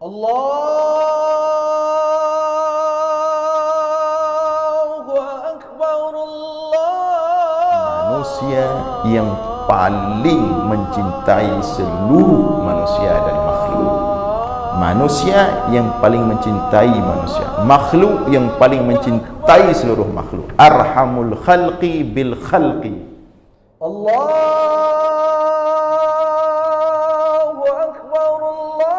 Allahu Akbar, Manusia yang paling mencintai seluruh manusia dan makhluk. Manusia yang paling mencintai manusia, makhluk yang paling mencintai seluruh makhluk. Arhamul khalqi bil khalqi. Allahu Akbar, Allahu Akbar.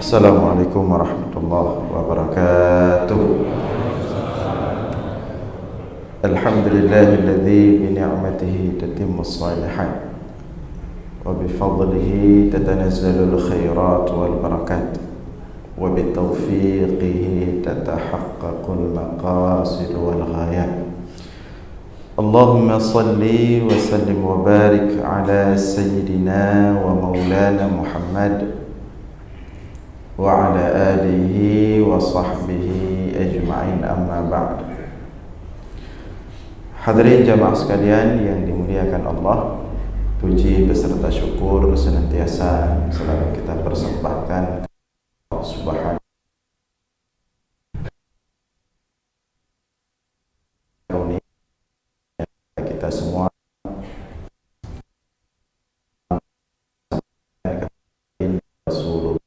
Assalamualaikum warahmatullahi wabarakatuh. Alhamdulillahilladzi bi ni'matihi tatimmus shalihat wa bi fadlihi tatanazzalul khairat wal barakat wa bi taufiqihi tatahaqqaqul maqasid wal ghayat. Allahumma salli wa sallim wa barik ala sayyidina wa maulana Muhammad wa ala alihi wa sahbihi ajma'in, amma ba'd. Hadirin jamaah sekalian yang dimuliakan Allah, puji beserta syukur senantiasa selalu kita persembahkan Allah Subhanahu kita semua Rasulullah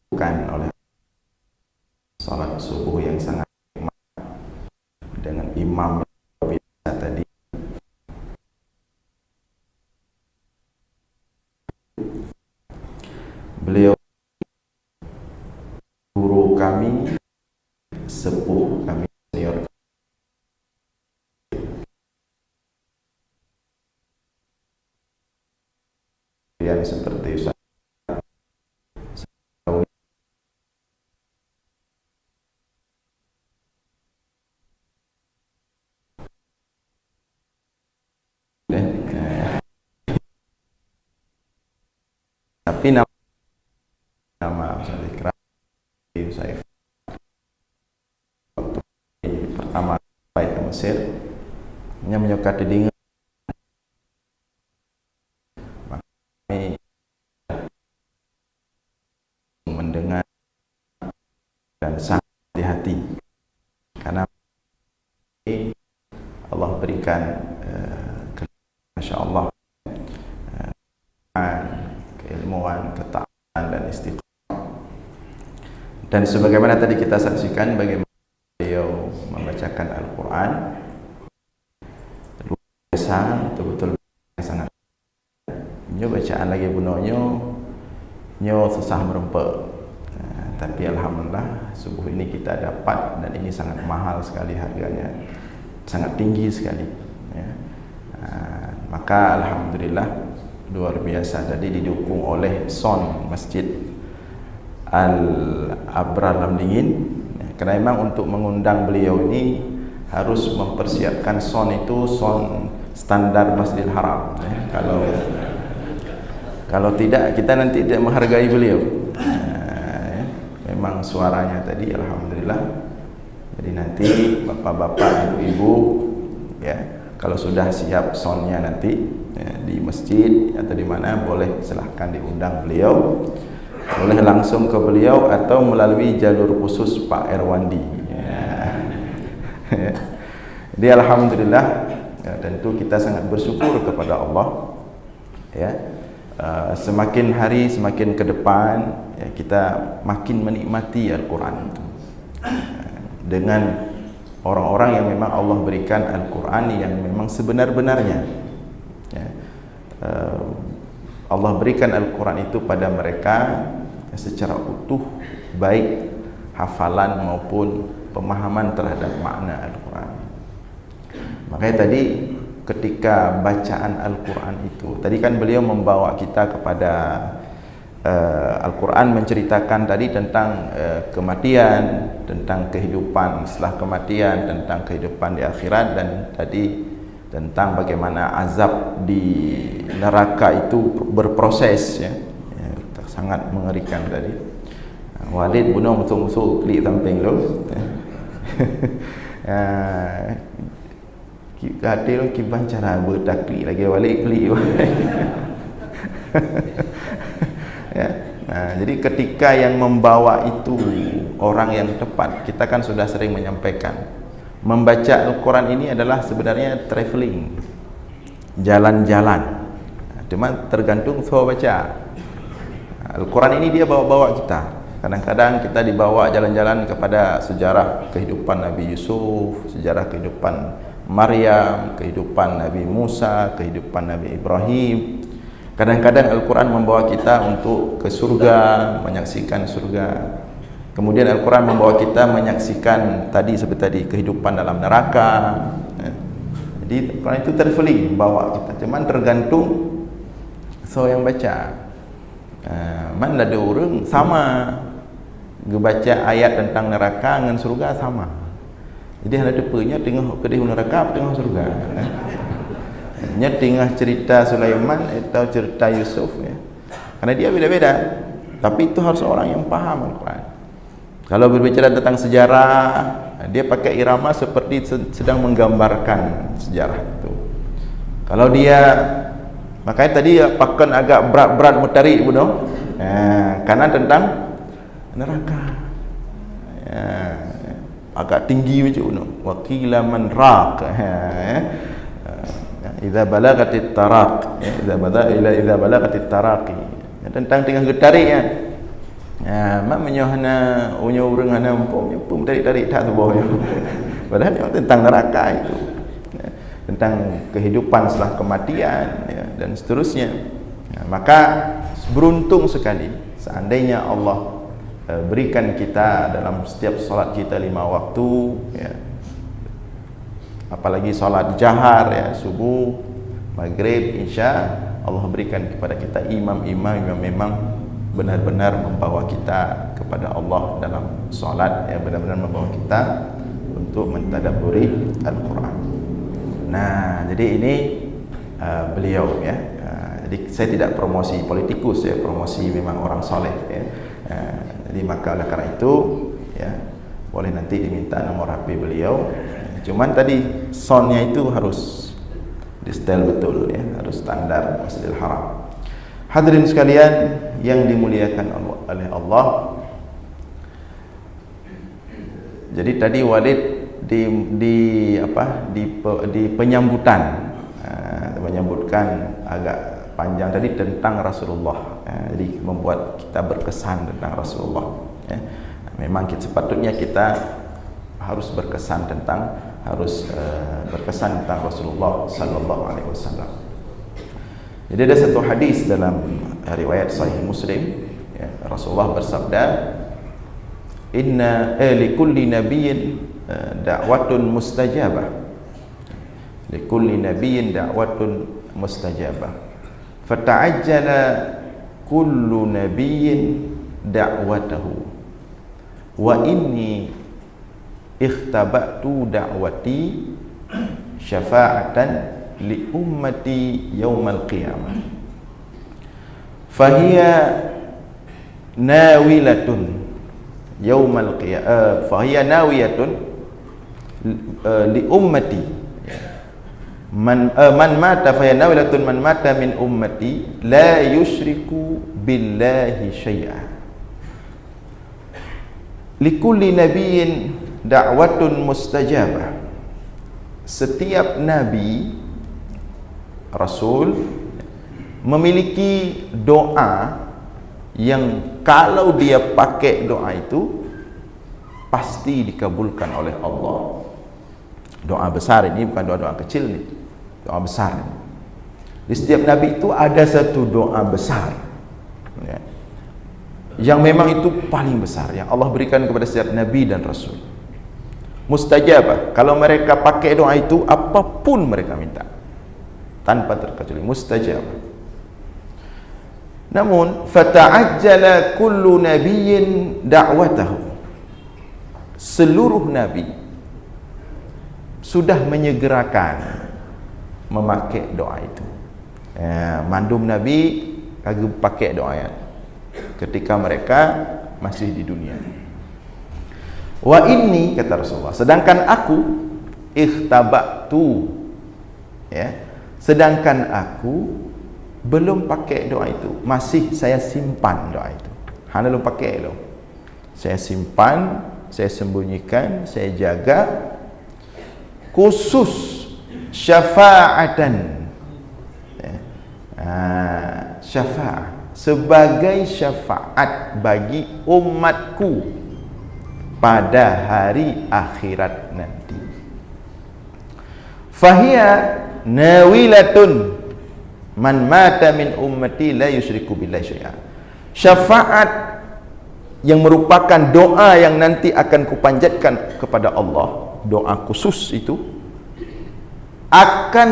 bukan oleh salat subuh yang sangat nikmat dengan imam biasa tadi. Beliau guru kami, sepuh kami, senior yang seperti Ustaz tapi nama Ustaz Ikram saya waktu pertama sampai ke Mesir hanya menyukai telinga, maka kami mendengar dan sangat hati-hati karena Allah berikan Masya Allah keilmuan, ketaatan dan istiqamah. Dan sebagaimana tadi kita saksikan bagaimana beliau membacakan Al-Quran luar biasa, betul-betul sangat. Nyo bacaan lagi bunonyo nyo susah merempek. Tapi alhamdulillah subuh ini kita dapat, dan ini sangat mahal sekali harganya, sangat tinggi sekali ya. Maka alhamdulillah luar biasa, tadi didukung oleh son Masjid Al-Abrar Lamdingin, karena memang untuk mengundang beliau ini harus mempersiapkan son itu son standar Masjidil Haram ya. Kalau tidak kita nanti tidak menghargai beliau ya. Memang suaranya tadi alhamdulillah, jadi nanti bapak-bapak, ibu-ibu ya, kalau sudah siap sonnya nanti ya, di masjid atau di mana boleh silahkan diundang beliau, boleh langsung ke beliau atau melalui jalur khusus Pak Erwandi ya. Jadi alhamdulillah ya, tentu kita sangat bersyukur kepada Allah ya. Semakin hari semakin ke depan ya, kita makin menikmati Al-Quran itu dengan orang-orang yang memang Allah berikan Al-Quran yang memang sebenar-benarnya ya. Allah berikan Al-Quran itu pada mereka secara utuh, baik hafalan maupun pemahaman terhadap makna Al-Quran. Makanya tadi ketika bacaan Al-Quran itu, tadi kan beliau membawa kita kepada Al-Quran menceritakan tadi tentang kematian, tentang kehidupan setelah kematian, tentang kehidupan di akhirat, dan tadi tentang bagaimana azab di neraka itu berproses, ya, sangat mengerikan tadi. Walid bunuh musuh-musuh klik samping tu. Kadil kiban cara bertakli lagi Walid klik. Ya. Nah, jadi ketika yang membawa itu orang yang tepat, kita kan sudah sering menyampaikan, membaca Al-Quran ini adalah sebenarnya traveling, jalan-jalan. Cuma tergantung so baca. Al-Quran ini dia bawa-bawa kita. Kadang-kadang kita dibawa jalan-jalan kepada sejarah kehidupan Nabi Yusuf, sejarah kehidupan Maryam, kehidupan Nabi Musa, kehidupan Nabi Ibrahim. Kadang-kadang Al-Quran membawa kita untuk ke surga, menyaksikan surga. Kemudian Al-Quran membawa kita menyaksikan tadi seperti tadi kehidupan dalam neraka. Jadi Al-Quran itu traveling, bawa kita. Cuman tergantung so yang baca. Man ada orang sama baca ayat tentang neraka dengan surga sama. Jadi ada depanya tengah kedih neraka, tengah surga. Nya tengah cerita Sulaiman atau cerita Yusuf, ya. Karena dia beda-beda. Tapi itu harus orang yang paham Al-Quran. Kalau berbicara tentang sejarah, dia pakai irama seperti sedang menggambarkan sejarah itu. Kalau dia, makanya tadi pakan agak berat-berat mutarik bunuh, karena tentang neraka, ya, agak tinggi macam bunuh. Wakila man raq, idza balagatit taraq, idza balagatit taraqi, tentang tengah getarik, ya. Mak menyohana unyu urang hana pum tarik-tarik tak tubuh. Padahal memang tentang neraka itu, ya, tentang kehidupan setelah kematian, ya, dan seterusnya. Maka beruntung sekali seandainya Allah berikan kita dalam setiap solat kita 5 waktu, ya, apalagi solat jahar, ya, subuh, maghrib, isya, Allah berikan kepada kita imam-imam yang memang benar-benar membawa kita kepada Allah dalam solat, ya, benar-benar membawa kita untuk mentadabburi Al-Quran. Nah, jadi ini beliau, ya. Jadi saya tidak promosi politikus, ya, promosi memang orang soleh, ya. Jadi maka oleh karena itu, ya, boleh nanti diminta nomor HP beliau. Cuman tadi soundnya itu harus di setel betul, ya, harus standar Masjidil Haram. Hadirin sekalian yang dimuliakan oleh Allah. Jadi tadi Walid di penyambutan, menyambutkan agak panjang tadi tentang Rasulullah, jadi membuat kita berkesan tentang Rasulullah, ya. Memang sepatutnya kita harus berkesan tentang Rasulullah sallallahu alaihi wasallam. Jadi ada satu hadis dalam riwayat Sahih Muslim, ya, Rasulullah bersabda, inna likulli nabiyyin da'watun mustajabah, likulli nabiyyin da'watun mustajabah, fata'ajjala kullu nabiyyin da'watahu wa inni ikhtaba'tu da'wati syafa'atan li ummati yaumal qiyamah fahiya nawilatun yaumal qiyamah, fahiya nawiyatun li ummati man mata fahiya nawilatun man mata min ummati la yushriku billahi syai'a. Likulli nabiyyin da'watun mustajabah. Setiap nabi, rasul memiliki doa yang kalau dia pakai doa itu pasti dikabulkan oleh Allah. Doa besar ini bukan doa-doa kecil nih, doa besar. Di setiap nabi itu ada satu doa besar, ya, yang memang itu paling besar yang Allah berikan kepada setiap nabi dan rasul. Mustajabah, kalau mereka pakai doa itu apapun mereka minta tanpa terkecuali, mustajabah. Namun fata'ajjala kullu nabiyyin da'watahu. Seluruh nabi sudah menyegerakan memakai doa itu. Mandum nabi kagak pakai doa ya ketika mereka masih di dunia. Wa inni, kata Rasulullah, sedangkan aku ikhtabatu, ya, sedangkan aku belum pakai doa itu, masih saya simpan doa itu. Hana belum pakai lo. Saya simpan, saya sembunyikan, saya jaga khusus syafa'atan. Syafa'ah sebagai syafaat bagi umatku pada hari akhirat nanti. Fahiya nawilatun man mata min ummati la yusyriku billahi syai'a. Syafaat yang merupakan doa yang nanti akan kupanjatkan kepada Allah, doa khusus itu akan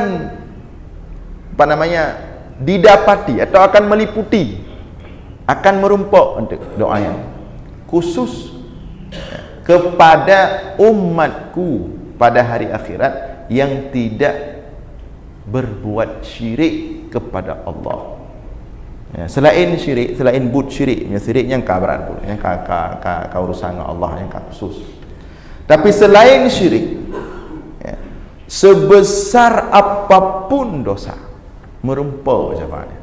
didapati atau akan meliputi, akan merumpuk untuk doa yang khusus kepada umatku pada hari akhirat yang tidak berbuat syirik kepada Allah. Selain syirik, selain but syirik, syirik yang berat pun, yang urusan Allah yang khusus. Tapi selain syirik, sebesar apapun dosa, merumpuk syafaatnya.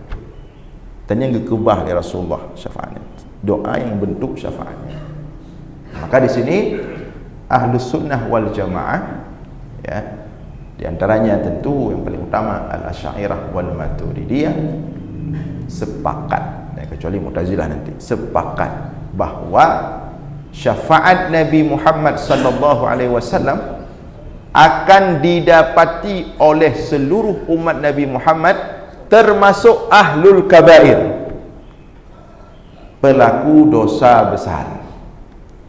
Dan yang kekubah oleh Rasulullah syafaatnya, doa yang bentuk syafaatnya. Maka di sini Ahlus Sunnah wal Jamaah, ya, di antaranya tentu yang paling utama Al-Asy'ariyah wal Maturidiyah sepakat, kecuali Mu'tazilah nanti, sepakat bahwa syafaat Nabi Muhammad sallallahu alaihi wasallam akan didapati oleh seluruh umat Nabi Muhammad, termasuk ahlul kabair, pelaku dosa besar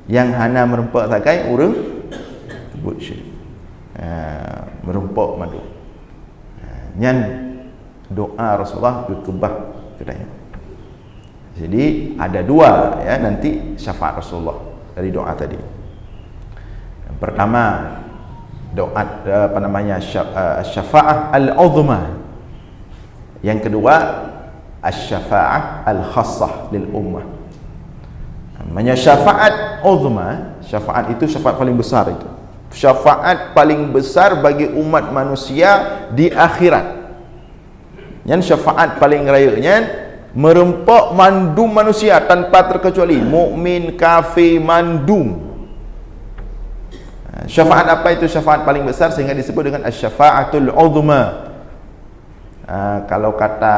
yang hana merumpuk sakai urang but syirik, merumpuk madu. Nyan doa Rasulullah kekebah kedanya. Jadi ada dua, ya, nanti syafaat Rasulullah dari doa tadi. Yang pertama doa syafaah al-uzma. Yang kedua asy-syafaah al-khassah lil ummah. Namanya syafaat uzma, syafaat itu syafaat paling besar itu. Syafaat paling besar bagi umat manusia di akhirat. Yang syafaat paling rayanya merempuk mandum manusia tanpa terkecuali, mukmin, kafir, mandum. Syafaat apa itu syafaat paling besar sehingga disebut dengan asy-syafa'atul uzma? Kalau kata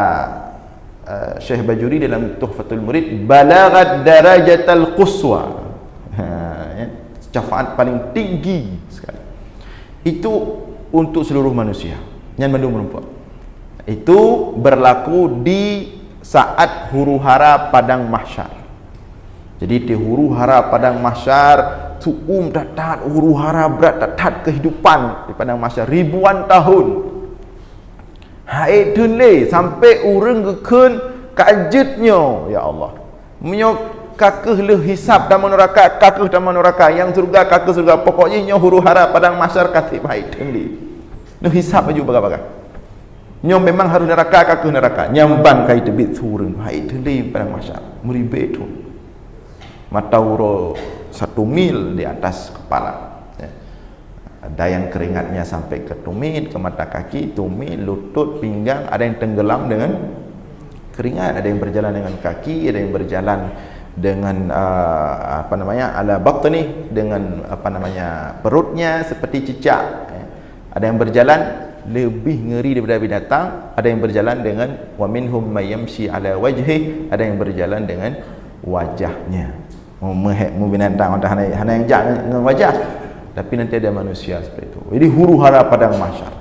Syekh Bajuri dalam Tuhfatul Murid, balaghat darajatal quswa, syafaat paling tinggi sekali. Itu untuk seluruh manusia yang merempuk. Itu berlaku di saat huru-hara padang mahsyar. Jadi di huru-hara padang mahsyar tu datat huru-hara berat, datat kehidupan di padang mahsyar ribuan tahun. Hai dule sampai urang gekun kajetnya, ya Allah. Menyo kakeh le hisab dan neraka, kakeh dan neraka, yang surga kakeh surga, pokoknya nyo huru-hara padang mahsyar katib hai dule. No hisab baju baga-baga. Nyo memang harus neraka kakeh neraka, nyambang kai debit surang hai dule padang mahsyar. Muribe tu. Mata uro 1 mil di atas kepala, ya. Ada yang keringatnya sampai ke tumit, ke mata kaki, tumit, lutut, pinggang. Ada yang tenggelam dengan keringat, ada yang berjalan dengan kaki, ada yang berjalan dengan ala batni, dengan perutnya seperti cicak, ya. Ada yang berjalan lebih ngeri daripada binatang, ada yang berjalan dengan wa minhum may yamshi ala wajhi, ada yang berjalan dengan wajahnya. Mu binatang hana yang jalan dengan wajah, tapi nanti ada manusia seperti itu. Jadi huru-hara padang mahsyar.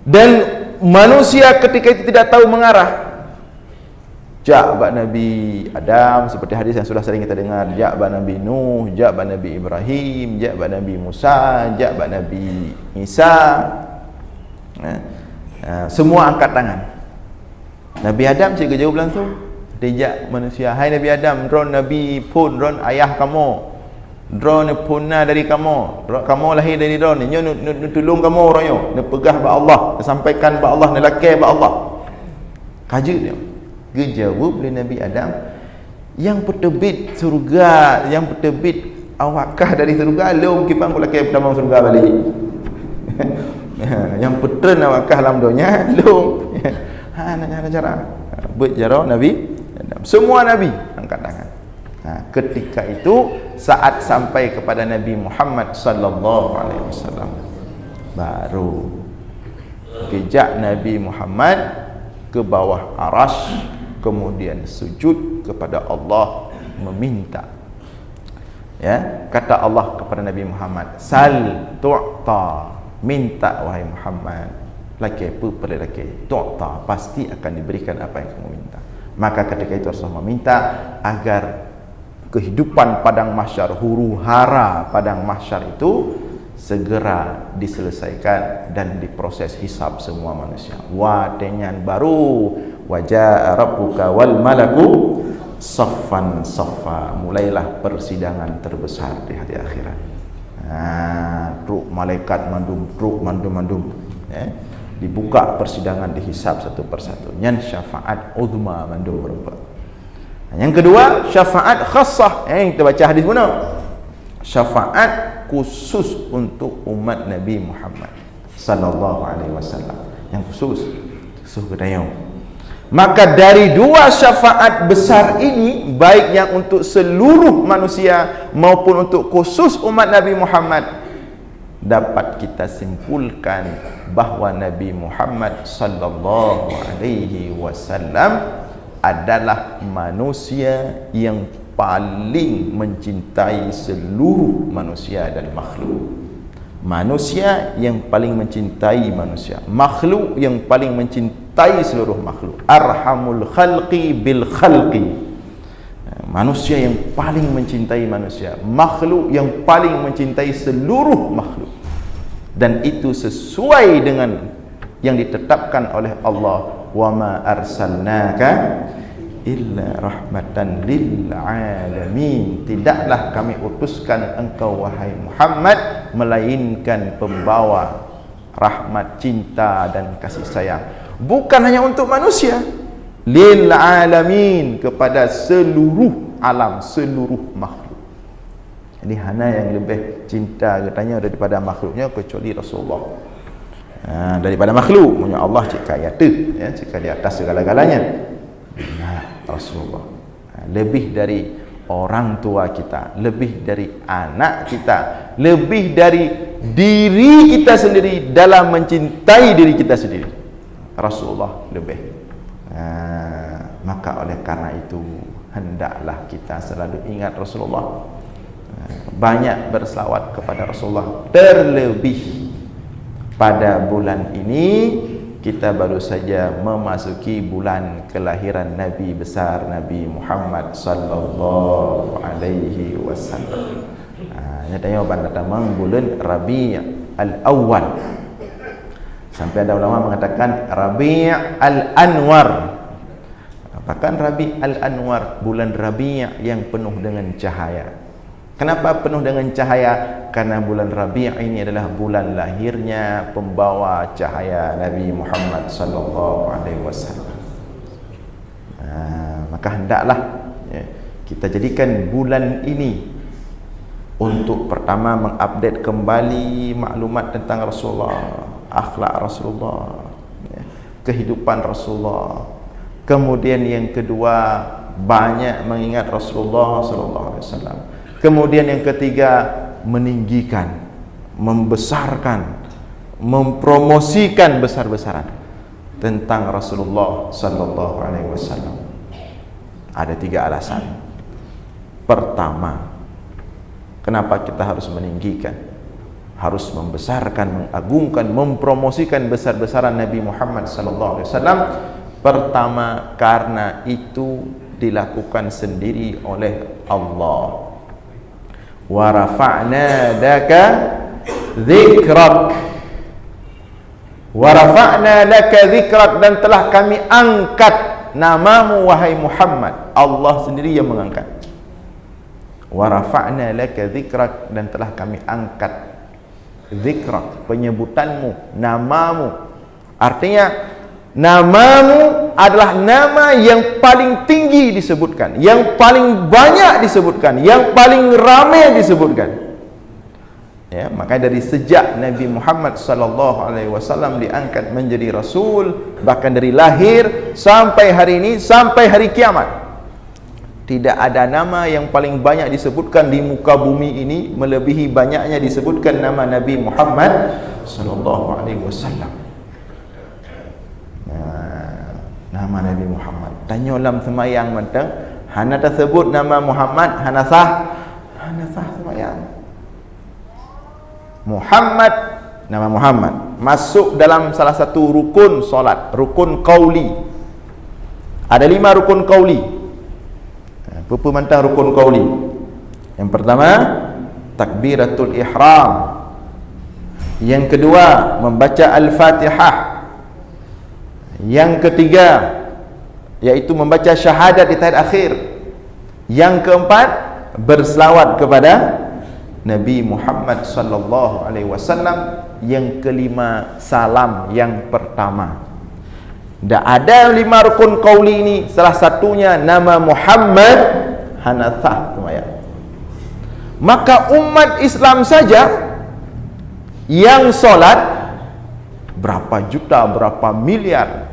Dan manusia ketika itu tidak tahu mengarah. Ja'ba Nabi Adam, seperti hadis yang sudah sering kita dengar, ja'ba Nabi Nuh, ja'ba Nabi Ibrahim, ja'ba Nabi Musa, ja'ba Nabi Isa. Semua angkat tangan. Nabi Adam cik jauh bilang tu. Dijak manusia, hai Nabi Adam, ron Nabi pun, ron ayah kamu, ron punna dari kamu, kamu lahir dari ron, nyo tolong kamu orangnya, pegah ba Allah, sampaikan ba Allah, nelaki ba Allah. Kaji dia. Dijawab oleh Nabi Adam, yang petebit surga, yang petebit awakah dari surga, lom kipang laki pertama surga balik. Yang petren awakah dalam dunia, lom. Nak cara berjarah Nabi Adam. Semua Nabi angkat tangan. Ketika itu saat sampai kepada Nabi Muhammad sallallahu alaihi wasallam, baru kejak Nabi Muhammad ke bawah arasy, kemudian sujud kepada Allah meminta. Ya, kata Allah kepada Nabi Muhammad, sal tu'ta, minta wahai Muhammad. Laki apa pada laki, tu'ta, pasti akan diberikan apa yang kamu minta. Maka ketika itu Rasulullah meminta agar kehidupan padang mahsyar, huru-hara padang mahsyar itu segera diselesaikan dan diproses hisab semua manusia. Wadenyan baru wajah rabbuka wal malaku saffan saffa, mulailah persidangan terbesar di hari akhirat. Truk malaikat mandum, dibuka persidangan, dihisab satu persatu. Yang syafaat uzma mandum berapa. Yang kedua, syafaat khassah. Kita baca hadis mana? Syafaat khusus untuk umat Nabi Muhammad sallallahu alaihi wasallam. Yang khusus kedayang. Maka dari dua syafaat besar ini, baik yang untuk seluruh manusia maupun untuk khusus umat Nabi Muhammad, dapat kita simpulkan bahawa Nabi Muhammad sallallahu alaihi wasallam adalah manusia yang paling mencintai seluruh manusia dan makhluk. Manusia yang paling mencintai manusia, makhluk yang paling mencintai seluruh makhluk. Arhamul khalqi bil khalqi. Manusia yang paling mencintai manusia, makhluk yang paling mencintai seluruh makhluk. Dan itu sesuai dengan yang ditetapkan oleh Allah, wa ma arsalnaka illa rahmatan lil alamin. Tidaklah kami utuskan engkau wahai Muhammad melainkan pembawa rahmat, cinta dan kasih sayang, bukan hanya untuk manusia, lil alamin, kepada seluruh alam, seluruh makhluk. Jadi hana yang lebih cinta katanya daripada makhluknya kecuali Rasulullah. Daripada makhluk punya Allah cik kaya tu, ya, cik di atas segala-galanya. Rasulullah lebih dari orang tua kita, lebih dari anak kita, lebih dari diri kita sendiri dalam mencintai diri kita sendiri. Rasulullah lebih. Maka oleh karena itu hendaklah kita selalu ingat Rasulullah, banyak berselawat kepada Rasulullah. Terlebih pada bulan ini kita baru saja memasuki bulan kelahiran Nabi besar Nabi Muhammad sallallahu alaihi wasallam. Nyatanya pada tamang bulan Rabi' al-Awwal. Sampai ada ulama mengatakan Rabi' al-Anwar. Bahkan Rabi' al-Anwar, bulan Rabi' yang penuh dengan cahaya. Kenapa penuh dengan cahaya? Karena bulan Rabi' ini adalah bulan lahirnya pembawa cahaya Nabi Muhammad sallallahu alaihi wasallam. Maka hendaklah kita jadikan bulan ini untuk pertama mengupdate kembali maklumat tentang Rasulullah, akhlak Rasulullah, kehidupan Rasulullah. Kemudian yang kedua, banyak mengingat Rasulullah sallallahu alaihi wasallam. Kemudian yang ketiga, meninggikan, membesarkan, mempromosikan besar-besaran tentang Rasulullah sallallahu alaihi wasallam. Ada 3 alasan. Pertama, kenapa kita harus meninggikan, harus membesarkan, mengagungkan, mempromosikan besar-besaran Nabi Muhammad sallallahu alaihi wasallam? Pertama, karena itu dilakukan sendiri oleh Allah. Wa rafa'na laka dzikrak. Wa rafa'na laka dzikrak, dan telah kami angkat namamu wahai Muhammad. Allah sendiri yang mengangkat. Wa rafa'na laka dzikrak, dan telah kami angkat dzikrak, penyebutanmu, namamu. Artinya namamu adalah nama yang paling tinggi disebutkan, yang paling banyak disebutkan, yang paling ramai disebutkan. Ya, maka dari sejak Nabi Muhammad sallallahu alaihi wasallam diangkat menjadi rasul, bahkan dari lahir sampai hari ini, sampai hari kiamat, tidak ada nama yang paling banyak disebutkan di muka bumi ini melebihi banyaknya disebutkan nama Nabi Muhammad sallallahu alaihi wasallam. Nama Nabi Muhammad. Tanya dalam semayang mentang, hana tersebut nama Muhammad, hana sah semayang. Muhammad, nama Muhammad masuk dalam salah satu rukun solat, rukun qauli. Ada 5 rukun qauli. Apa mantang rukun qauli? Yang pertama, takbiratul ihram. Yang kedua, membaca al-Fatihah. Yang ketiga, yaitu membaca syahadat di tahiyat akhir. Yang keempat, berselawat kepada Nabi Muhammad sallallahu alaihi wasallam. Yang kelima, salam yang pertama. Dan ada 5 rukun qauli ini, salah satunya nama Muhammad, hanasah semayang. Maka umat Islam saja yang solat berapa juta, berapa miliar,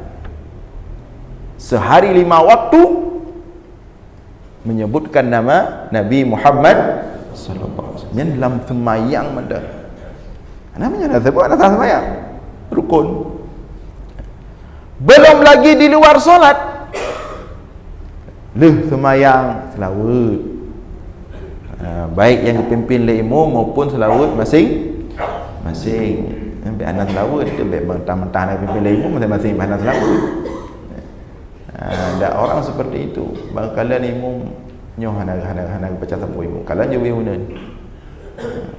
sehari 5 waktu menyebutkan nama Nabi Muhammad sallallahu alaihi wasallam. Yang dalam semayang benda namanya dah sebut atas semayang rukun. Belum lagi di luar solat, semayang selawat, baik yang dipimpin oleh imam maupun selawat masing-masing. Sampai anak selawat dia baik mentah-mentah nak pimpin oleh imam, masing-masing anak selawat. Ada orang seperti itu. Bangkalan imam nyoh hana baca sapu imam. Kalau je wehuna ni.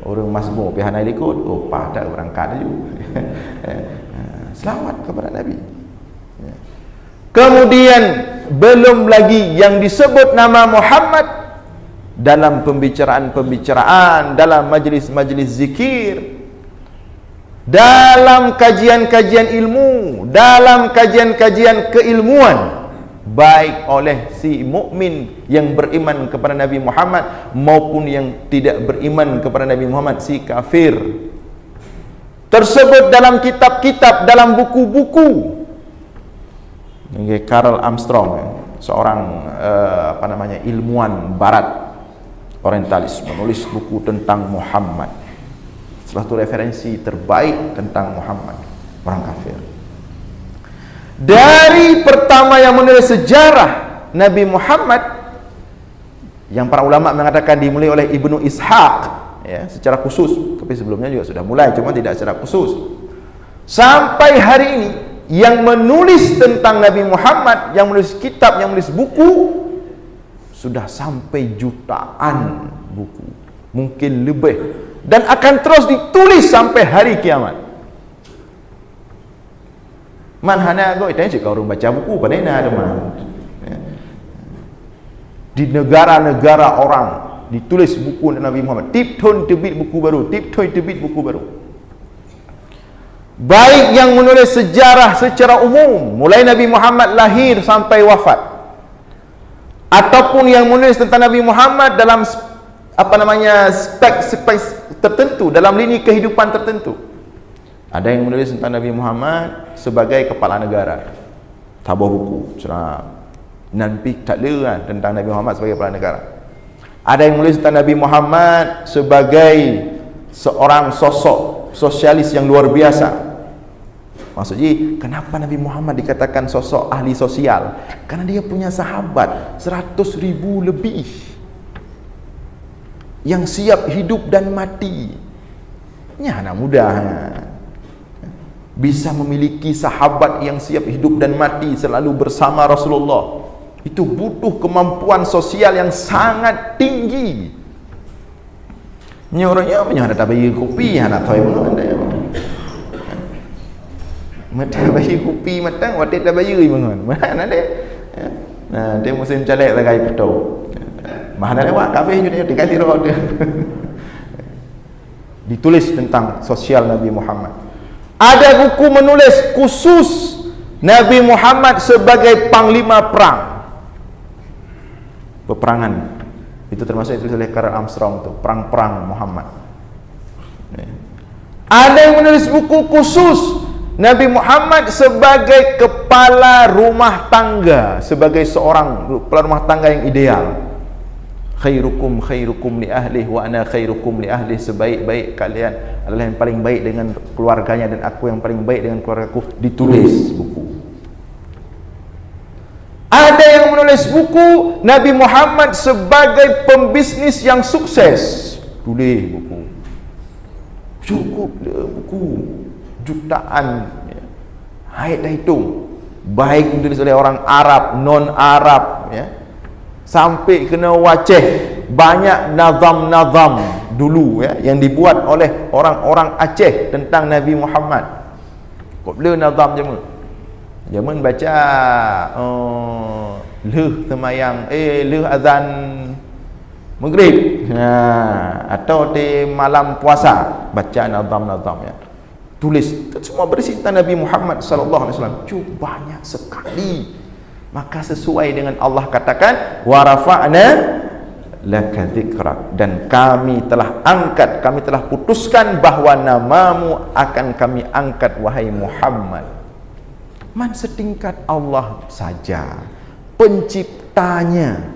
Orang masbuk pi hana ikut, oh pada berangkat juga. Selamat kepada Nabi. Kemudian belum lagi yang disebut nama Muhammad dalam pembicaraan-pembicaraan, dalam majlis-majlis zikir, dalam kajian-kajian ilmu, dalam kajian-kajian keilmuan, baik oleh si mukmin yang beriman kepada Nabi Muhammad maupun yang tidak beriman kepada Nabi Muhammad, si kafir, tersebut dalam kitab-kitab, dalam buku-buku. Karl Armstrong, seorang ilmuwan barat orientalis, menulis buku tentang Muhammad. Salah satu referensi terbaik tentang Muhammad, orang kafir. Dari pertama yang menulis sejarah Nabi Muhammad, yang para ulama mengatakan dimulai oleh Ibnu Ishaq, ya, secara khusus, tapi sebelumnya juga sudah mulai, cuma tidak secara khusus. Sampai hari ini yang menulis tentang Nabi Muhammad, yang menulis kitab, yang menulis buku, sudah sampai jutaan buku, mungkin lebih, dan akan terus ditulis sampai hari kiamat. Manhana go itu jika orang baca buku pada ini ada mana? Di negara-negara orang ditulis buku Nabi Muhammad. Tip-ton terbit buku baru, tip-ton terbit buku baru. Baik yang menulis sejarah secara umum, mulai Nabi Muhammad lahir sampai wafat, ataupun yang menulis tentang Nabi Muhammad dalam spek tertentu, dalam lini kehidupan tertentu. Ada yang menulis tentang Nabi Muhammad sebagai kepala negara, tabah buku surah nanti tak leran tentang Nabi Muhammad sebagai kepala negara. Ada yang menulis tentang Nabi Muhammad sebagai seorang sosok sosialis yang luar biasa. Maksudnya, kenapa Nabi Muhammad dikatakan sosok ahli sosial? Karena dia punya sahabat 100,000 lebih yang siap hidup dan mati. Ini anak muda bisa memiliki sahabat yang siap hidup dan mati selalu bersama Rasulullah. Itu butuh kemampuan sosial yang sangat tinggi. Ini orangnya punya ada bagi kopi, anak tahu mana. Mata bayi kopi matang, wadik dah bayi bangun. Mana dia? Ya. Nah, dia musim calek lagai peto. Mana lewat kafe juga dikasih roh dia. Ditulis tentang sosial Nabi Muhammad. Ada buku menulis khusus Nabi Muhammad sebagai panglima perang. Peperangan. Itu termasuk ditulis oleh Karl Armstrong tu, perang-perang Muhammad. Ada yang menulis buku khusus Nabi Muhammad sebagai kepala rumah tangga, sebagai seorang kepala rumah tangga yang ideal. Khairukum khairukum li ahlihi wa ana khairukum li ahli. Sebaik-baik kalian adalah yang paling baik dengan keluarganya dan aku yang paling baik dengan keluargaku. Ditulis buku. Ada yang menulis buku Nabi Muhammad sebagai pembisnis yang sukses. Tulis buku. Cukup buku jutaan, ya. Haid dah hitung. Baik ditulis oleh orang Arab, non-Arab, ya. Sampai kena waceh. Banyak nazam-nazam dulu, ya, yang dibuat oleh orang-orang Aceh tentang Nabi Muhammad. Kok bila nazam je? Zaman baca leh semayang leh azan maghrib, atau di malam puasa baca nazam-nazam, ya. Tulis itu semua berisi tentang Nabi Muhammad sallallahu alaihi wasallam. Banyak sekali. Maka sesuai dengan Allah katakan wa rafa'na laka dzikrak, dan kami telah angkat, kami telah putuskan bahawa namamu akan kami angkat wahai Muhammad. Man setingkat Allah saja penciptanya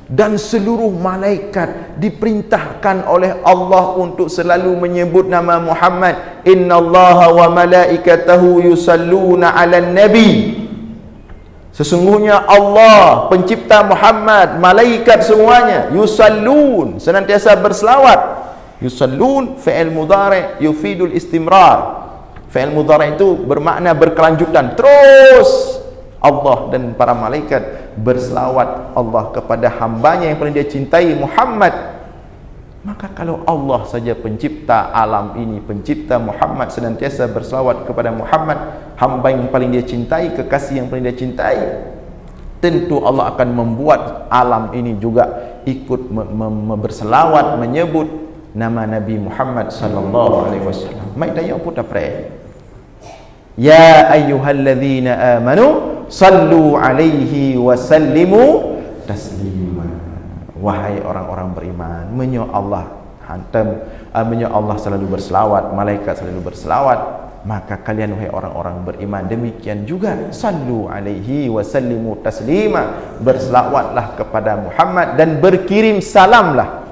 dan seluruh malaikat diperintahkan oleh Allah untuk selalu menyebut nama Muhammad. Innallaha wa malaikatahu yusalluna 'alan nabi. Sesungguhnya Allah pencipta Muhammad, malaikat semuanya yusallun, senantiasa berselawat. Yusallun fi'il mudhari' yufidul istimrar. Fi'il mudhari' itu bermakna berkelanjutan, terus. Allah dan para malaikat berselawat Allah kepada hambanya yang paling dia cintai, Muhammad. Maka kalau Allah saja pencipta alam ini, pencipta Muhammad, senantiasa berselawat kepada Muhammad, hamba yang paling dia cintai, kekasih yang paling dia cintai, tentu Allah akan membuat alam ini juga ikut berselawat menyebut nama Nabi Muhammad sallallahu alaihi wasallam. Mai daya puta pre. Ya ayyuhalladzina amanu sallu alaihi wa sallimu taslima. Wahai orang-orang beriman, menyo Allah hantam, menyo Allah selalu berselawat, malaikat selalu berselawat, maka kalian wahai orang-orang beriman demikian juga sallu alaihi wa sallimu taslima, berselawatlah kepada Muhammad dan berkirim salamlah.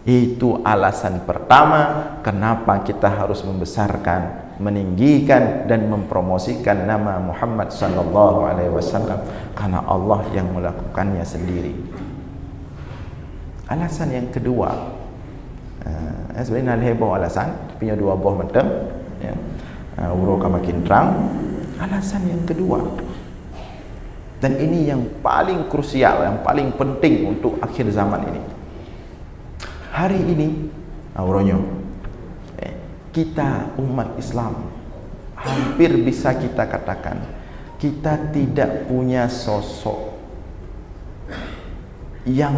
Itu alasan pertama kenapa kita harus membesarkan, meninggikan dan mempromosikan nama Muhammad sallallahu alaihi wasallam, karena Allah yang melakukannya sendiri. Alasan yang kedua, sebenarnya heboh alasan, punya dua buah macam, ya. Uroka makin terang. Alasan yang kedua, dan ini yang paling krusial, yang paling penting untuk akhir zaman ini. Hari ini, uronyo, kita umat Islam hampir bisa kita katakan kita tidak punya sosok yang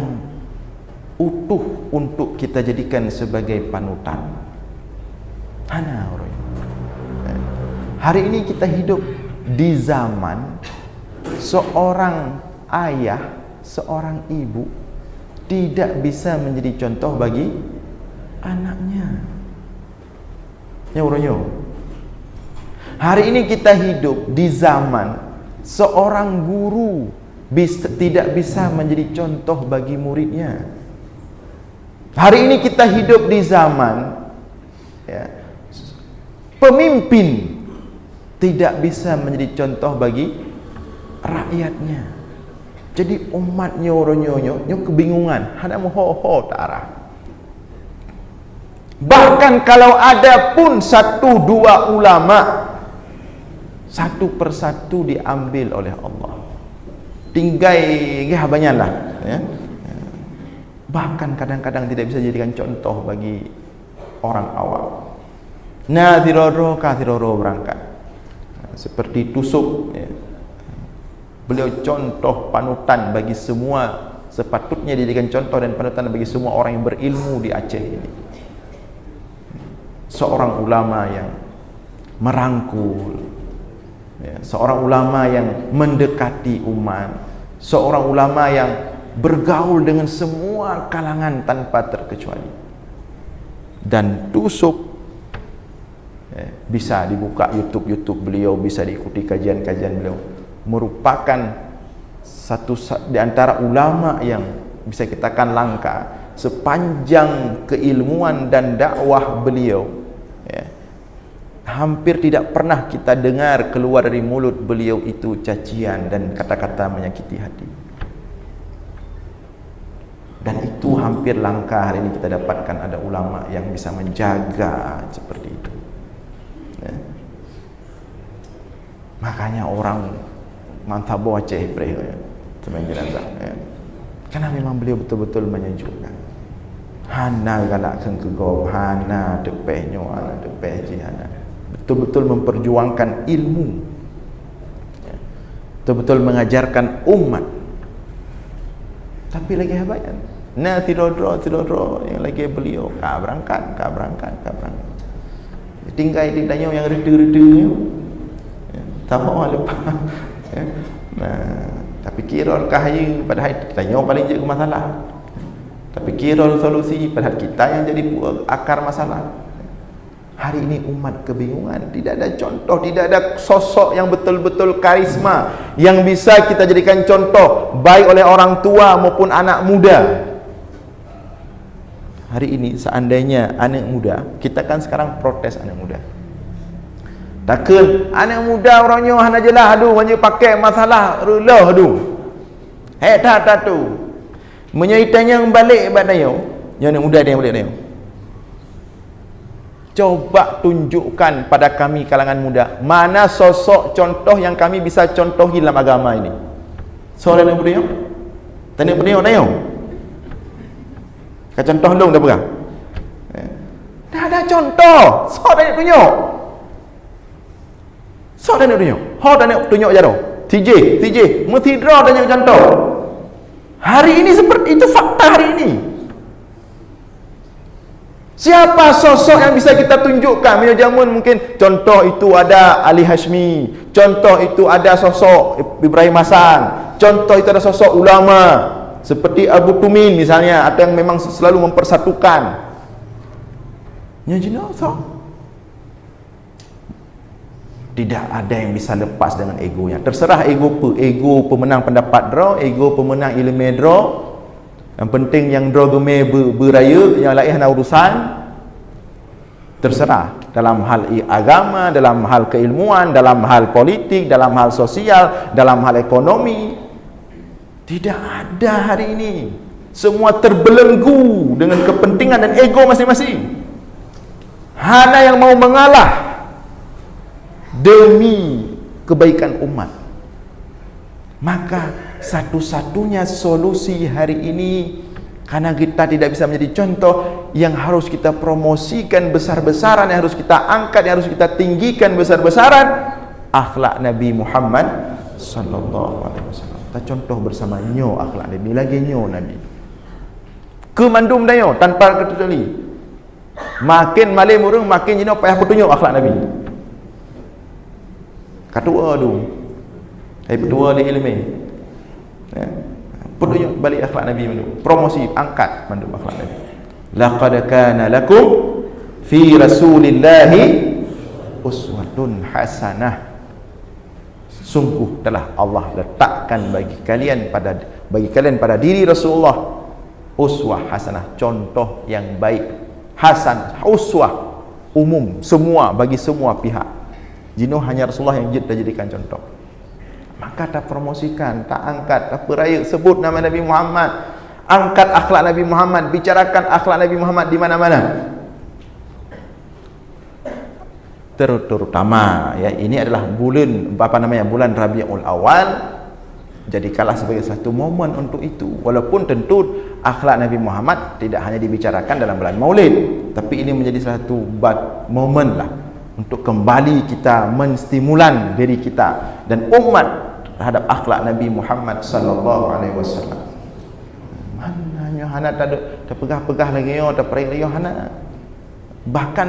utuh untuk kita jadikan sebagai panutan. Hari ini kita hidup di zaman seorang ayah, seorang ibu tidak bisa menjadi contoh bagi anaknya. Hari ini kita hidup di zaman seorang guru tidak bisa menjadi contoh bagi muridnya. Hari ini kita hidup di zaman, ya, pemimpin tidak bisa menjadi contoh bagi rakyatnya. Jadi umatnya orang-orang kebingungan, ada ho tak arah. Bahkan kalau ada pun satu dua ulama, satu persatu diambil oleh Allah. Tinggai banyaklah, ya. Bahkan kadang-kadang tidak bisa dijadikan contoh bagi orang awam. Nadhiroro kathiroro berangkat. seperti tusuk ya. Beliau contoh panutan bagi semua, sepatutnya dijadikan contoh dan panutan bagi semua orang yang berilmu di Aceh ini. Seorang ulama yang merangkul ya, seorang ulama yang mendekati umat, seorang ulama yang bergaul dengan semua kalangan tanpa terkecuali. Dan tusuk ya, bisa dibuka YouTube beliau, bisa diikuti kajian-kajian beliau, merupakan satu di antara ulama yang bisa kita katakan langka sepanjang keilmuan dan dakwah beliau ya. Hampir tidak pernah kita dengar keluar dari mulut beliau itu cacian dan kata-kata menyakiti hati. Dan itu hampir langka hari ini kita dapatkan ada ulama yang bisa menjaga seperti itu ya. Makanya orang Mantabo Aceh Ibrahim ya, teman jenazah ya. Karena memang beliau betul-betul menyejukkan. Hana galakkan ke gau, hana tepehnya, hana tepeh jihana. Betul-betul memperjuangkan ilmu ya. Betul-betul mengajarkan umat. Tapi lagi hebatnya nah tidodro yang lagi beliau berangkat tinggal di tanya yang reda-reda ya, tak mau lepas ya. Nah, tapi kira kahaya padahal tanya paling je masalah, tapi kira solusi padahal kita yang jadi akar masalah. Hari ini umat kebingungan, tidak ada contoh, tidak ada sosok yang betul-betul karisma yang bisa kita jadikan contoh baik oleh orang tua maupun anak muda. Hari ini seandainya anak muda, kita kan sekarang protes anak muda. Takkan anak muda orangnya hana jelah aduh hanya pakai masalah rulah aduh. Tak tu. Menyaitanya balik badanya. Yang anak muda dia balik dia. Coba tunjukkan pada kami kalangan muda, mana sosok contoh yang kami bisa contohi dalam agama ini. Soalan yang beliau tanya beliau tanya ke contoh dong dah berang dah ada contoh soalan yang tunjuk soalan yang tunjuk dan yang tunjuk jaro TJ mesti draw dan yang contoh. Hari ini seperti itu fakta hari ini. Siapa sosok yang bisa kita tunjukkan? Minyak jamun mungkin contoh itu ada Ali Hashmi, contoh itu ada sosok Ibrahim Hasan, contoh itu ada sosok ulama seperti Abu Tumin misalnya, atau yang memang selalu mempersatukan. Tidak ada yang bisa lepas dengan egonya. Terserah ego pemenang pendapat draw, ego pemenang ilmu draw. Yang penting yang draw gemar beraya, yang lain hanya urusan. Terserah dalam hal agama, dalam hal keilmuan, dalam hal politik, dalam hal sosial, dalam hal ekonomi. Tidak ada hari ini. Semua terbelenggu dengan kepentingan dan ego masing-masing. Hana yang mau mengalah demi kebaikan umat. Maka satu-satunya solusi hari ini, karena kita tidak bisa menjadi contoh, yang harus kita promosikan besar-besaran, yang harus kita angkat, yang harus kita tinggikan besar-besaran, akhlak Nabi Muhammad sallallahu alaihi wasallam. Kita contoh bersama nyo akhlak Nabi, lagi nyo Nabi. Kemandum dayo tanpa kecuali. Makin malam urang makin jino payah petunjuk akhlak Nabi. Kedua tu. Kedua di ilmu. Ya. Petunjuk balik akhlak Nabi mandu. Promosi angkat mandu akhlak Nabi. Laqad kana lakum fi Rasulillahi uswatun hasanah. Sungguh telah Allah letakkan bagi kalian pada diri Rasulullah uswah hasanah, contoh yang baik. Hasan, uswah umum, semua, bagi semua pihak. Jino hanya Rasulullah yang dijadikan contoh. Maka tak promosikan, tak angkat, tak peraya sebut nama Nabi Muhammad, angkat akhlak Nabi Muhammad, bicarakan akhlak Nabi Muhammad di mana-mana. Terutama ya, ini adalah bulan Rabiul Awal, jadikanlah sebagai satu momen untuk itu. Walaupun tentu akhlak Nabi Muhammad tidak hanya dibicarakan dalam bulan Maulid, tapi ini menjadi satu momen lah untuk kembali kita menstimulan diri kita dan umat terhadap akhlak Nabi Muhammad sallallahu alaihi wasallam. Mananya hana tak ada terpegah-pegah lagi yo, terperik lagi yo hana. Bahkan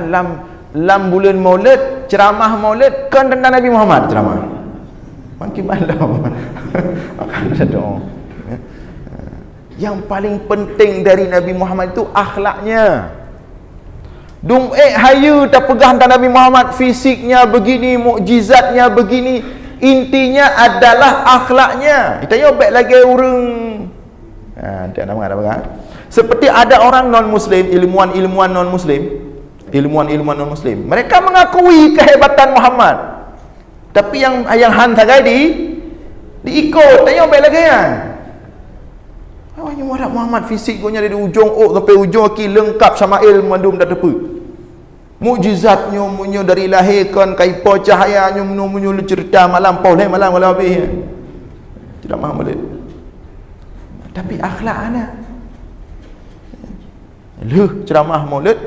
lam bulan Maulid, ceramah Maulid kan tentang Nabi Muhammad ceramah. Makin malam. Akan ada doa. Yang paling penting dari Nabi Muhammad itu akhlaknya. Hayu tak pegang Nabi Muhammad, fisiknya begini, mukjizatnya begini, intinya adalah akhlaknya. Kita baik lagi orang. Dia nama apa? Seperti ada orang non muslim, ilmuwan non muslim, mereka mengakui kehebatan Muhammad. Tapi yang han sagai diikut. Tanya baik lagi kan. Oh, yang Muhammad fisiknya dari ujung sampai ujung kaki lengkap sama mandum dah tepi. Mukjizatnya munyo dari lahirkan kaipo cahayanya munyo cerita malam habis. Tidak Muhammad. Tapi akhlak ana. Ceramah Maulid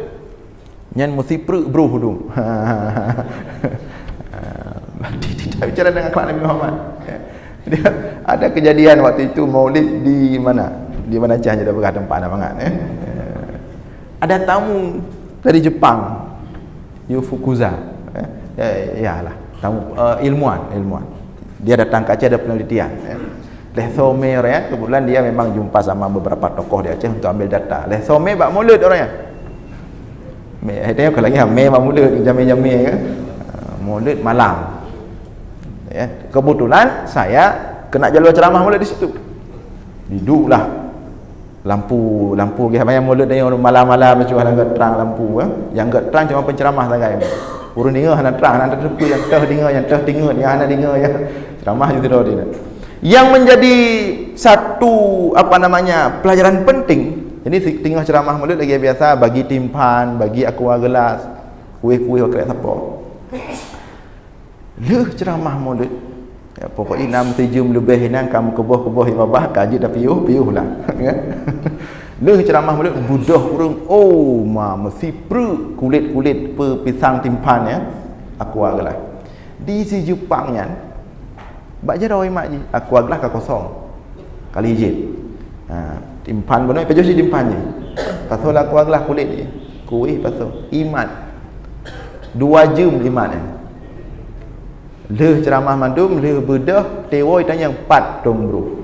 nyan mesti bro hudung. Tidak bicara dengan akhlak Nabi Muhammad. Dia ada kejadian waktu itu Maulid di mana? Di mana cahaya dah berada tempat nak bangat Ada tamu dari Jepang, Fukuza. Yalah, tamu ilmuwan. Dia datang ke Aceh, ada penelitian. Lethome orangnya, kebetulan dia memang jumpa sama beberapa tokoh di Aceh untuk ambil data. Lethome bak Maulid orangnya. Tengok lagi bak Maulid jam-jam kan. Maulid malam. Ya, kebetulan saya kena jalur ceramah Maulid di situ. Duduklah lampu yang Maulid yang malam-malam macam mana terang lampu yang enggak terang cuma penceramah saja. Urang dengar hana terang, hana tepi yang teh dengar, yang hana dengar ya. Ceramah itu dia. Yang menjadi satu pelajaran penting. Jadi tengah ceramah Maulid lagi biasa bagi timpan, bagi aqua gelas, kuih-kuih kerek siapa. Ceramah Maulid ya, pokoknya 6-7 lebih nang kamu keboh ibabah kaji dah piuh lah kan. Ceramah Maulid budah urang mesti kulit pisang timpan ya aqua gelas. Di si Jepangnya bak jaroi mak ji aqua gelas ka kosong kali hijit. Timpan benar pejo si timpan je. Pasal aqua gelas kulit ni. Kuih pasal imat. 2 jam imat ceramah mandum bedah tewoi tanya 4 dong bro.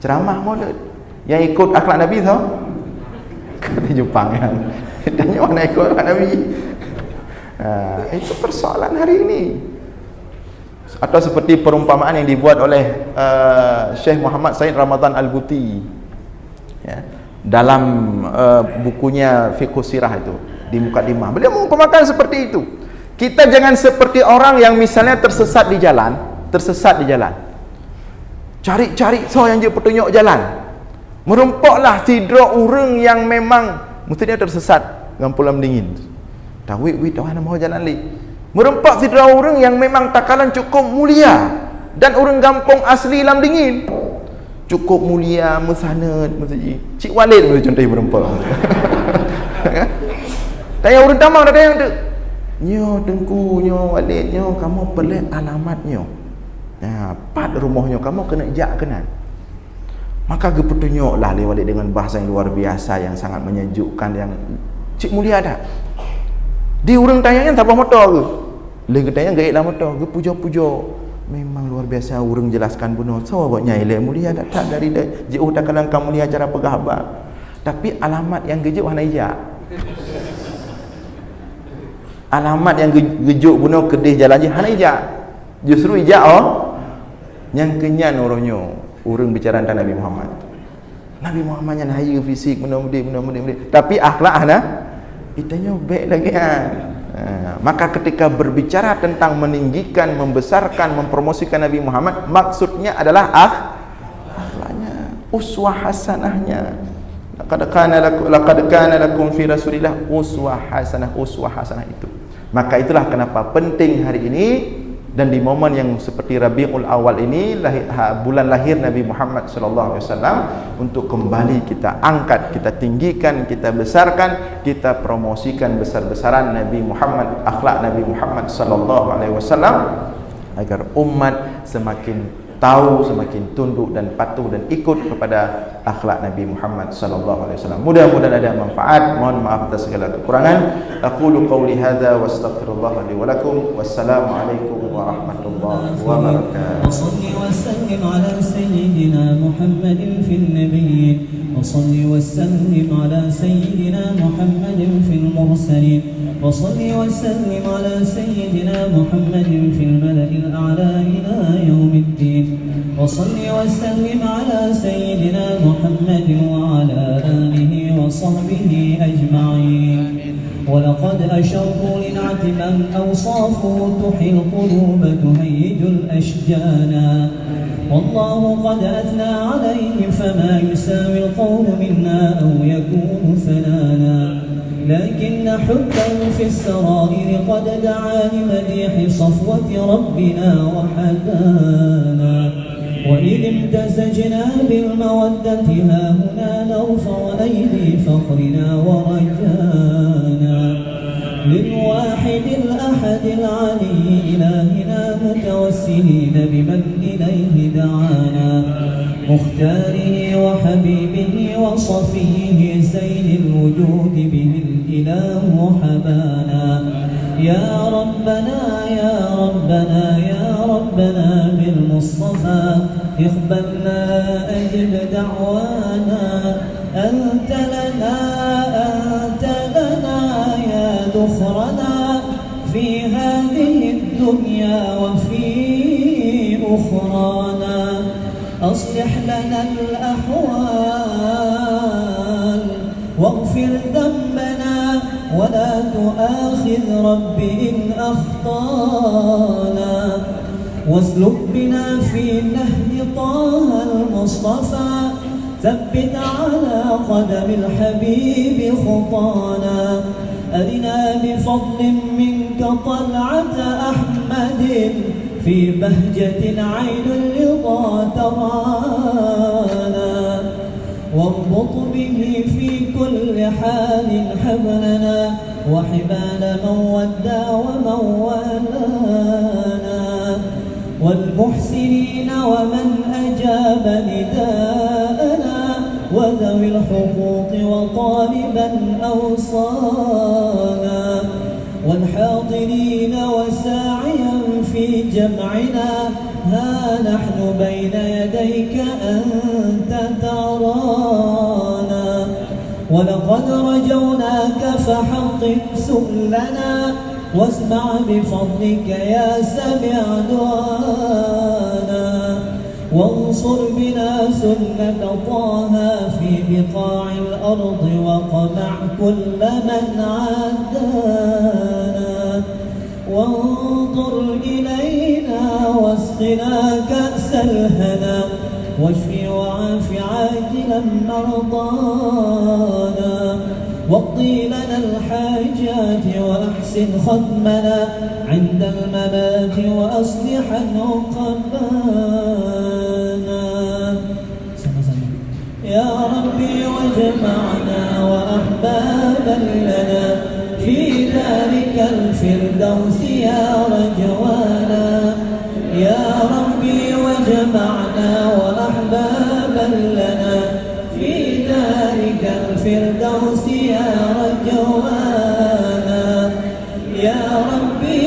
Ceramah Maulid yang ikut akhlak Nabi tau kata Jepang yang tanya mana ikut akhlak Nabi. Itu persoalan hari ini. Atau seperti perumpamaan yang dibuat oleh Syekh Muhammad Said Ramadan Al-Buti ya, dalam bukunya Fiqh Sirah itu di Muqaddimah. Beliau mengumpamakan seperti itu. Kita jangan seperti orang yang misalnya tersesat di jalan. Cari so yang dia petunjuk jalan. Merumpaklah sidra orang yang memang mestinya tersesat ngampulam dingin. Tahu mana mau jalan li. Merempak sidra orang yang memang takalan cukup mulia dan orang gampang asli lam dingin. Cukup mulia, mesanad, Cik Walid contohnya merempak. Tanya orang tamang ada yang tu. Nyo tengku nyo Walid nyo kamu pelik alamatnya. Pat rumahnya kamu kena jak kenan. Maka gepetunyoklah Walid dengan bahasa yang luar biasa yang sangat menyejukkan yang cik mulia dah. Di orang tanya tak apa motor ke? Lagi tanya gaitlah motor ke puja-puja. Memang luar biasa orang jelaskan benar. So buatnya ilmu mulia tak dari jauh tak kalang kamu mulia cara pegahabat. Tapi alamat yang gejuk hana ijak. Alamat yang gejuk bunuh kedih jalan je hana ijak. Justru ijak yang kenyan orangnya orang bicara tentang Nabi Muhammad. Nabi Muhammad yang hayu fisik mudah-mudah. Tapi akhlak hana itanya baik lagi maka ketika berbicara tentang meninggikan, membesarkan, mempromosikan Nabi Muhammad, maksudnya adalah akhlaknya, uswah hasanahnya. Laqad kana lakum fi Rasulillah uswah hasanah itu. Maka itulah kenapa penting hari ini Dan di momen yang seperti Rabiul Awal ini, bulan lahir Nabi Muhammad sallallahu alaihi wasallam, untuk kembali kita angkat, kita tinggikan, kita besarkan, kita promosikan besar-besaran Nabi Muhammad, akhlak Nabi Muhammad sallallahu alaihi wasallam, agar umat semakin tahu, semakin tunduk dan patuh dan ikut kepada akhlak Nabi Muhammad sallallahu alaihi wasallam. Mudah-mudahan ada manfaat. Mohon maaf atas segala kekurangan. Aqulu qawli hadza wa astaghfirullah li wa lakum. Wassalamu alaikum warahmatullahi wabarakatuh. Wassalli wa sallim ala sayyidina Muhammadin fil nabiyyin. Wassalli wa sallim ala sayyidina Muhammadin fil mursalin. Wassalli wa sallim ala sayyidina Muhammadin fil mala'il a'la ila yaumiddin. وصل وسلم على سيدنا محمد وعلى آله وصحبه أجمعين. ولقد أشرت لنعت من أوصافه تحيي القلوب تهيج الأشجانا. والله قد أثنى عليه فما يساوي القول منا أو يكون ثنانا. لكن حبا في السرائر قد دعا لمديح صفوة ربنا وحدانا. وإذ امتزجنا بالمودة ها هنا نرفع أيدي فخرنا ورجانا. للواحد الأحد العلي إلهنا متوسلين بمن إليه دعانا. مختاره وحبيبه وصفيه زين الوجود به الإله حبانا. يا ربنا يا ربنا يا ربنا بالمصطفى اقبلنا أجب دعوانا. أنت لنا يا ذخرنا في هذه الدنيا وفي أخرانا. أصلح لنا الأحوال واغفر ذنبنا ولا تؤاخذ رب إن أخطانا. واسلك بنا في نهج طه المصطفى ثبت على قدم الحبيب خطانا. أرنا بفضل منك طلعة أحمد في بهجة عين الرضا ترانا. واربط به في كل حال حبلنا وحبال من ودى ومن والانا. والمحسنين ومن أجاب نداءنا وذوي الحقوق وطالبا أوصانا. والحاضرين وساعيا في جمعنا ها نحن بين يديك أنت ترانا. ولقد رجوناك فحقق سؤلنا واسمع بفضلك يا سميع دعانا. وانصر بنا سنة طه في بقاع الأرض وقمع كل من عادانا. وانظر إلينا واسقنا كأس الهنا واشف وعاف عاجلا مرضانا. واقضي لنا الحاجات وأحسن ختمنا عند الممات وأصلح عقبانا. يا ربي واجمعنا وأحبابا لنا في ذلك الفردوس يا رجوانا. يا ربي واجمعنا وأحبابا لنا في ذلك الفردوس يا رجوانا. يا ربي